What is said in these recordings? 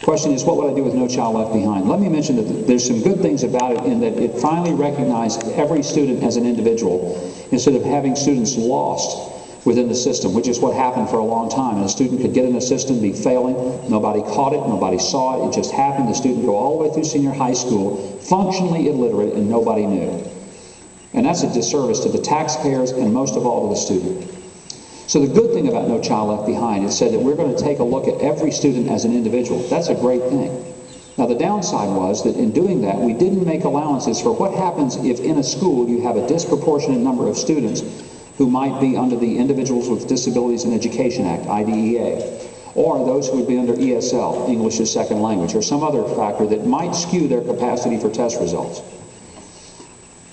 Question is, what would I do with No Child Left Behind? Let me mention that there's some good things about it in that it finally recognized every student as an individual instead of having students lost within the system, which is what happened for a long time. And a student could get in the system, be failing, nobody caught it, nobody saw it, it just happened. The student go all the way through senior high school, functionally illiterate, and nobody knew. And that's a disservice to the taxpayers and most of all to the student. So the good thing about No Child Left Behind is said that we're going to take a look at every student as an individual. That's a great thing. Now the downside was that in doing that, we didn't make allowances for what happens if in a school you have a disproportionate number of students who might be under the Individuals with Disabilities in Education Act, IDEA, or those who would be under ESL, English as Second Language, or some other factor that might skew their capacity for test results.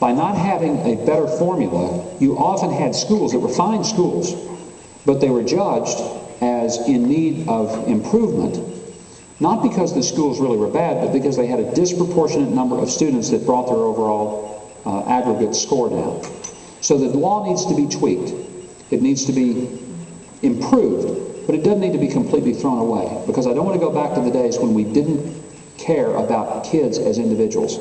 By not having a better formula, you often had schools that were fine schools, but they were judged as in need of improvement, not because the schools really were bad, but because they had a disproportionate number of students that brought their overall aggregate score down. So the law needs to be tweaked. It needs to be improved, but it doesn't need to be completely thrown away, because I don't want to go back to the days when we didn't care about kids as individuals,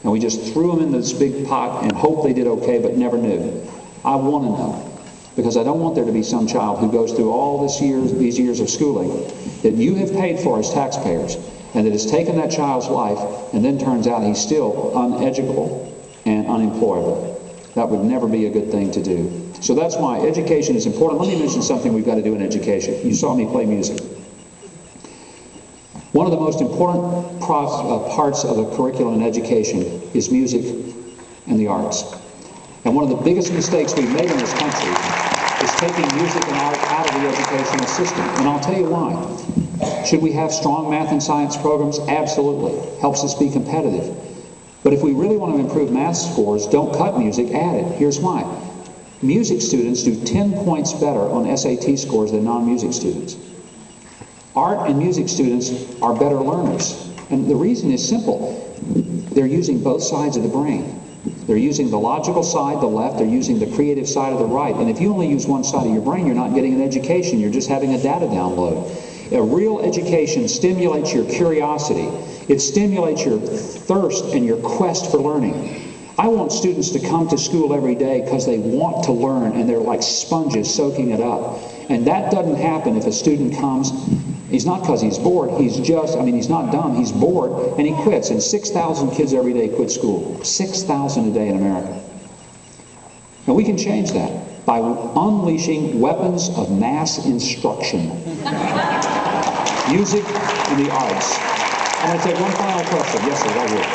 and we just threw them in this big pot and hoped they did okay, but never knew. I want to know, because I don't want there to be some child who goes through all these years of schooling that you have paid for as taxpayers, and that has taken that child's life, and then turns out he's still uneducable and unemployable. That would never be a good thing to do. So that's why education is important. Let me mention something we've got to do in education. You saw me play music. One of the most important parts of a curriculum in education is music and the arts. And one of the biggest mistakes we've made in this country is taking music and art out of the educational system. And I'll tell you why. Should we have strong math and science programs? Absolutely. Helps us be competitive. But if we really want to improve math scores, don't cut music, add it. Here's why. Music students do 10 points better on SAT scores than non-music students. Art and music students are better learners. And the reason is simple. They're using both sides of the brain. They're using the logical side, the left, they're using the creative side of the right. And if you only use one side of your brain, you're not getting an education, you're just having a data download. A real education stimulates your curiosity. It stimulates your thirst and your quest for learning. I want students to come to school every day because they want to learn and they're like sponges soaking it up. And that doesn't happen if a student comes, he's not because he's bored, he's not dumb, he's bored and he quits. And 6,000 kids every day quit school. 6,000 a day in America. And we can change that by unleashing weapons of mass instruction. Music and the arts. I'm going to take one final question. Yes, sir, right here.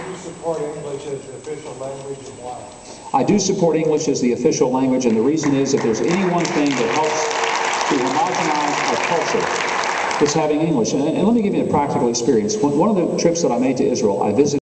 Do you support English as the official language and why? I do support English as the official language, and the reason is if there's any one thing that helps to homogenize our culture, it's having English. And let me give you a practical experience. One of the trips that I made to Israel, I visited